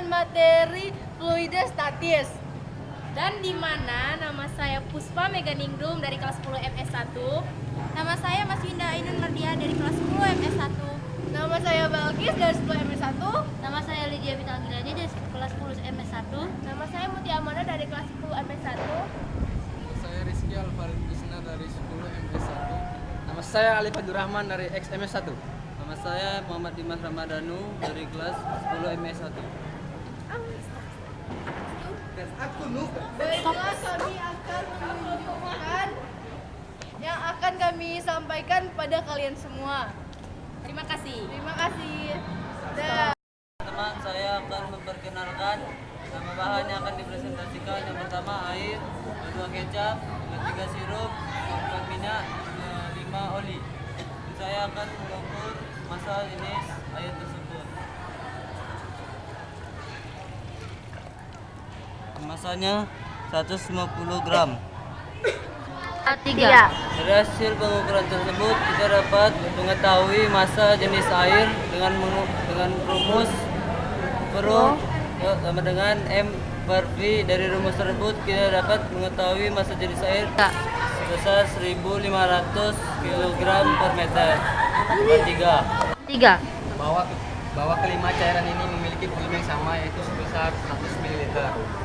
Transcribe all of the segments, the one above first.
dengan materi fluida statis. Dan di mana nama saya Puspa Meganingrum dari kelas 10 MS1. Nama saya Mas Winda Ainun Mardia dari kelas 10 MS1. Nama saya Balkis dari 10 MS1. Nama saya Lydia Bintang Gilani dari kelas 10 MS1. Nama saya Muti Amana dari kelas 10 MS1. Nama saya Rizky Alvarin Krishna dari 10 MS1. Nama saya Alif Abdurrahman dari XMS1. Nama saya Muhammad Dimas Ramadhanu dari kelas 10 MS1. Baiklah, kami akan menunjukkan yang akan kami sampaikan pada kalian semua. Terima kasih. Terima kasih. Dan Teman saya akan memperkenalkan nama bahan yang akan dipresentasikan. Yang pertama air, yang kedua kecap, yang ketiga sirup, yang keempat minyak, yang kelima oli. Saya akan mengukur massa jenis air tersebut. Masanya 150 gram. 3. Dari hasil pengukuran tersebut kita dapat mengetahui massa jenis air dengan rumus Pro sama dengan M per V. Dari rumus tersebut kita dapat mengetahui massa jenis air sebesar 1.500 kg per meter. 3. Bahwa kelima cairan ini memiliki volume yang sama, yaitu sebesar 100 ml.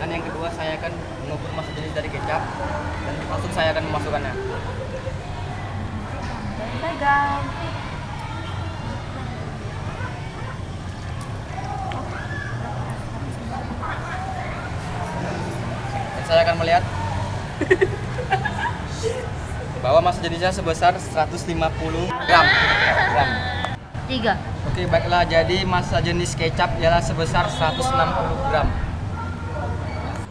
Dan yang kedua, saya akan mengukur massa jenis dari kecap dan langsung saya akan memasukkannya. Pegang. Dan saya akan melihat bahwa massa jenisnya sebesar 150 gram. 3. Oke, baiklah. Jadi massa jenis kecap ialah sebesar 160 gram.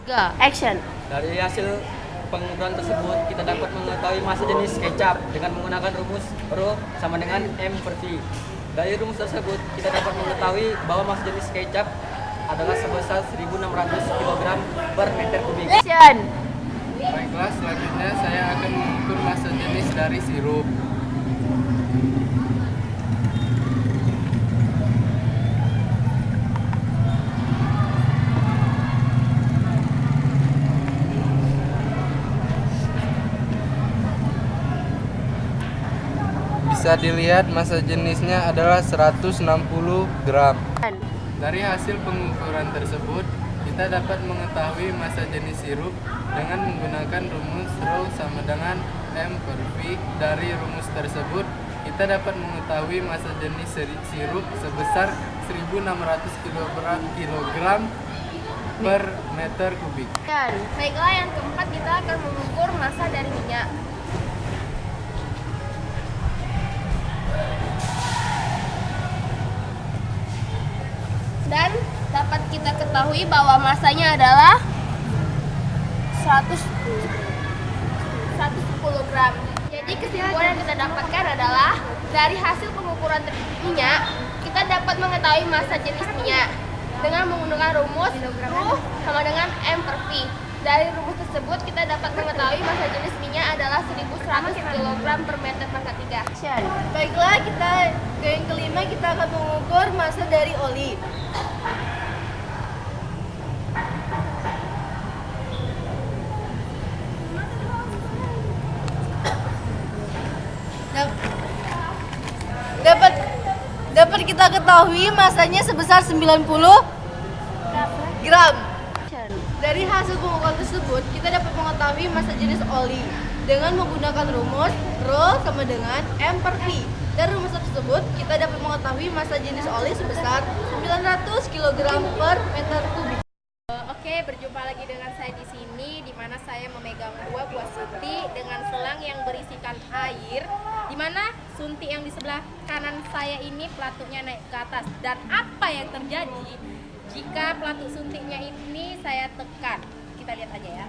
3. Action. Dari hasil pengukuran tersebut, kita dapat mengetahui massa jenis kecap dengan menggunakan rumus Rho sama dengan M per V. Dari rumus tersebut, kita dapat mengetahui bahwa massa jenis kecap adalah sebesar 1.600 kg per meter kubik. Action. Baiklah, selanjutnya saya akan mengukur massa jenis dari sirup. Bisa dilihat massa jenisnya adalah 160 gram. Dari hasil pengukuran tersebut, kita dapat mengetahui massa jenis sirup dengan menggunakan rumus Rho sama dengan M per V. Dari rumus tersebut, kita dapat mengetahui massa jenis sirup sebesar 1.600 kg per meter kubik. baiklah, yang keempat kita akan mengukur massa dari minyak. Dan dapat kita ketahui bahwa massanya adalah 110 gram. Jadi kesimpulan yang kita dapatkan adalah dari hasil pengukuran minyak, kita dapat mengetahui massa jenis minyak dengan menggunakan rumus Rho sama dengan M per V. Dari rumus tersebut kita dapat mengetahui massa jenis minyak adalah 1.100 kg per meter pangkat 3. Baiklah, yang kelima kita akan mengukur massa dari oli. Dapat kita ketahui masanya sebesar 90 gram. Dari hasil pengukuran tersebut, kita dapat mengetahui massa jenis oli dengan menggunakan rumus Rho sama dengan M per V. Dari rumus tersebut, kita dapat mengetahui massa jenis oli sebesar 900 kg per meter kubik. Oke, berjumpa lagi dengan saya di sini, di mana saya memegang dua buah suntik dengan selang yang berisikan air, di mana suntik yang di sebelah kanan saya ini pelatuknya naik ke atas. Dan apa yang terjadi jika pelatuk suntiknya ini saya tekan? Kita lihat aja ya.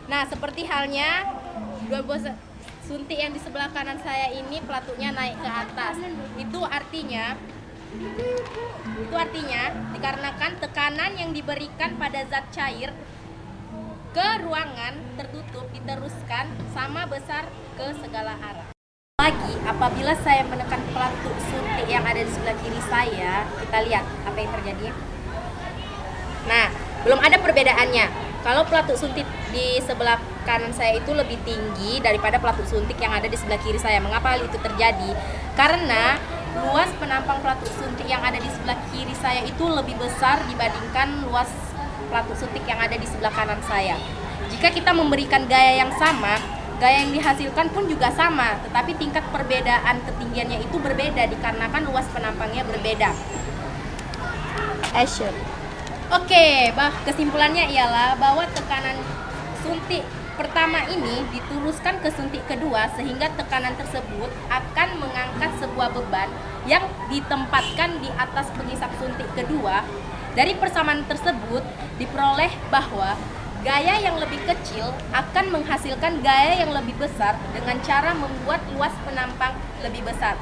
Nah, seperti halnya dua buah suntik yang di sebelah kanan saya ini pelatuknya naik ke atas. Itu artinya dikarenakan tekanan yang diberikan pada zat cair ke ruangan tertutup diteruskan sama besar ke segala arah. Lagi apabila saya menekan pelatuk suntik suntik yang ada di sebelah kiri saya, kita lihat apa yang terjadi. Nah, belum ada perbedaannya. Kalau pelatuk suntik di sebelah kanan saya itu lebih tinggi daripada pelatuk suntik yang ada di sebelah kiri saya. Mengapa hal itu terjadi? Karena luas penampang pelatuk suntik yang ada di sebelah kiri saya itu lebih besar dibandingkan luas pelatuk suntik yang ada di sebelah kanan saya. Jika kita memberikan gaya yang sama, gaya yang dihasilkan pun juga sama, tetapi tingkat perbedaan ketinggiannya itu berbeda dikarenakan luas penampangnya berbeda. Action. Oke, kesimpulannya ialah bahwa tekanan suntik pertama ini dituruskan ke suntik kedua sehingga tekanan tersebut akan mengangkat sebuah beban yang ditempatkan di atas pengisap suntik kedua. Dari persamaan tersebut diperoleh bahwa gaya yang lebih kecil akan menghasilkan gaya yang lebih besar dengan cara membuat luas penampang lebih besar.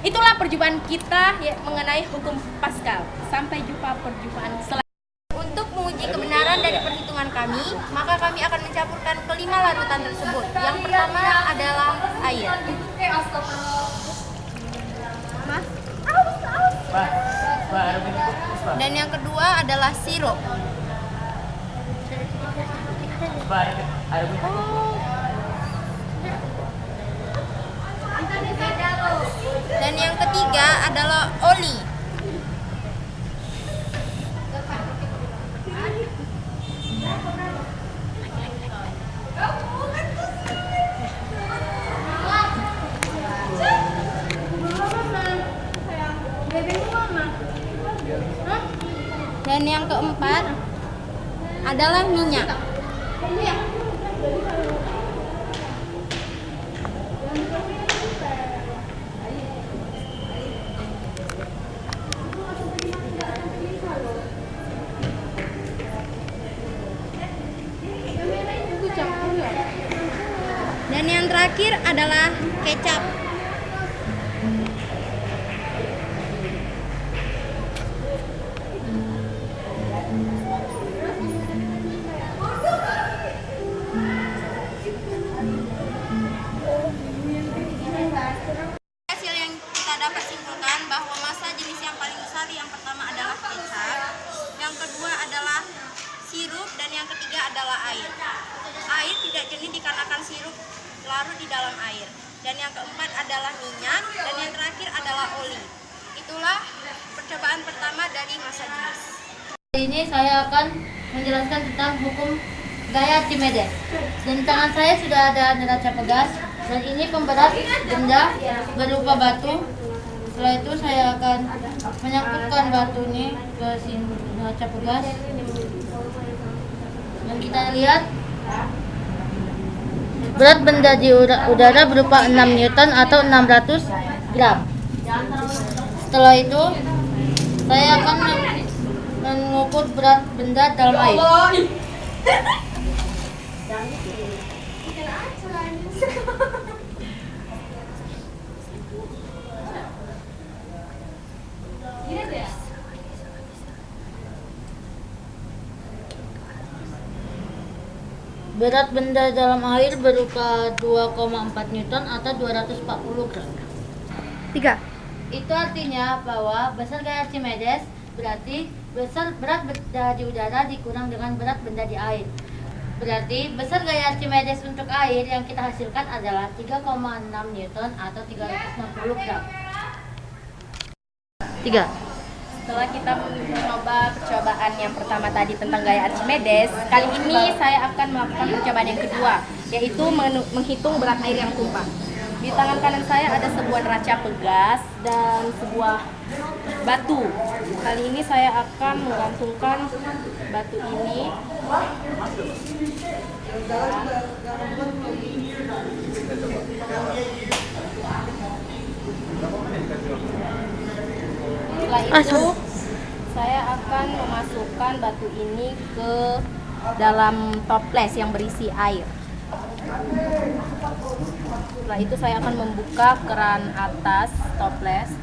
Itulah perjumpaan kita mengenai hukum Pascal. Sampai jumpa perjumpaan selanjutnya. Untuk menguji kebenaran dari perhitungan kami, maka kami akan mencampurkan kelima larutan tersebut. Yang pertama adalah air. Dan yang kedua adalah sirup. Dan yang ketiga adalah oli. Dan yang keempat adalah minyak. Dan yang terakhir adalah kecap. Hasil yang kita dapat simpulkan bahwa massa jenis yang paling besar yang pertama adalah kecap, yang kedua adalah sirup, dan yang ketiga adalah air. Air tidak jernih dikarenakan sirup larut di dalam air. Dan yang keempat adalah minyak, dan yang terakhir adalah oli. Itulah percobaan pertama dari massa jenis. Kali ini saya akan menjelaskan tentang hukum gaya Archimedes. Dan di tangan saya sudah ada neraca pegas, dan ini pemberat benda berupa batu. Setelah itu saya akan menyangkutkan batu ini ke sini neraca pegas. Dan kita lihat berat benda di udara berupa 6 Newton atau 600 gram. Setelah itu saya akan mengukur berat benda dalam air. Berat benda dalam air berupa 2,4 Newton atau 240 gram. 3. Itu artinya bahwa besar gaya Archimedes berarti berat benda di udara dikurang dengan berat benda di air. Berarti besar gaya Archimedes untuk air yang kita hasilkan adalah 3,6 Newton atau 360 gram. 3. Setelah kita mencoba percobaan yang pertama tadi tentang gaya Archimedes, kali ini saya akan melakukan percobaan yang kedua, yaitu menghitung berat air yang tumpah. Di tangan kanan saya ada sebuah neraca pegas dan sebuah batu. Kali ini saya akan menggantungkan batu ini. Setelah itu saya akan memasukkan batu ini ke dalam toples yang berisi air. Setelah itu saya akan membuka keran atas toples.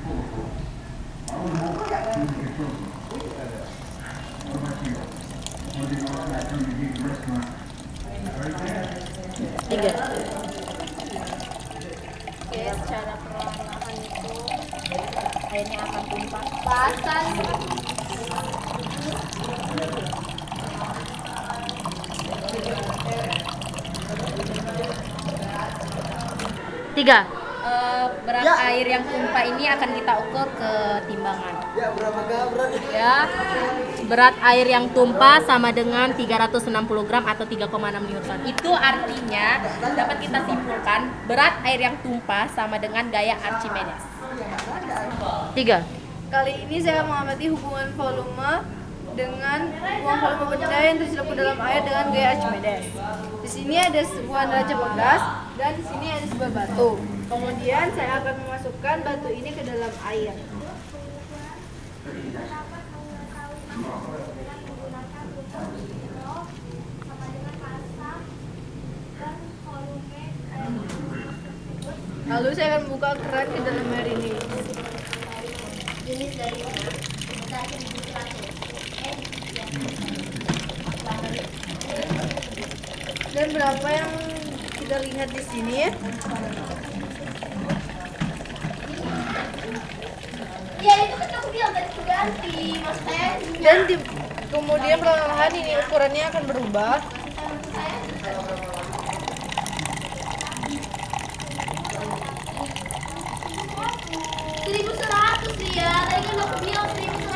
Oke, secara perlahan-lahan itu Alasan. Tiga. Berat air yang tumpah ini akan kita ukur ke timbangan. Ya, berat air yang tumpah sama dengan 360 gram atau 3,6 Newton. Itu artinya dapat kita simpulkan berat air yang tumpah sama dengan gaya Archimedes. Tiga. Kali ini saya akan mengamati hubungan volume dengan hubungan volume benda yang terselupuk dalam air dengan gaya Archimedes. Di sini ada sebuah neraca gas dan di sini ada sebuah batu. Kemudian saya akan memasukkan batu ini ke dalam air. Lalu saya akan buka keran ke dalam air ini. Dan berapa yang kita lihat di sini ya? Ya itu kan aku bilang tadi ganti, maksudnya. Dan kemudian perlahan-lahan ini ukurannya akan berubah. Sih ya, tadi kan aku bilang 1.100.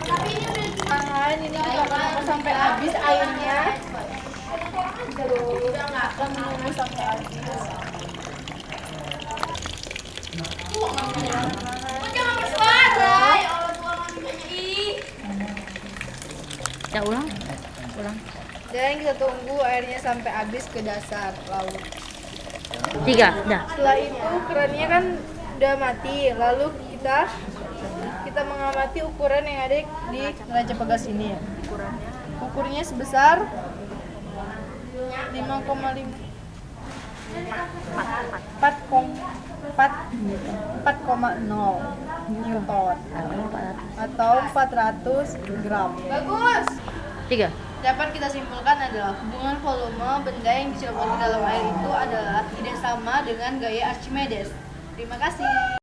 Tapi ini udah Perlahan ini kita akan ukur sampai habis airnya. Akan menunggu sampai habis. jangan bersuara. Ya Allah, buang ih. Ya ulang. Dan kita tunggu airnya sampai habis ke dasar laut. Tiga. Dah. Setelah itu kerannya kan udah mati. Lalu kita mengamati ukuran yang ada di neraca pegas ini ya. Ukurnya sebesar 4,0 Newton atau 400 gram. Bagus. Tiga. Dapat kita simpulkan adalah hubungan volume benda yang dicelupkan ke dalam air itu adalah tidak sama dengan gaya Archimedes. Terima kasih.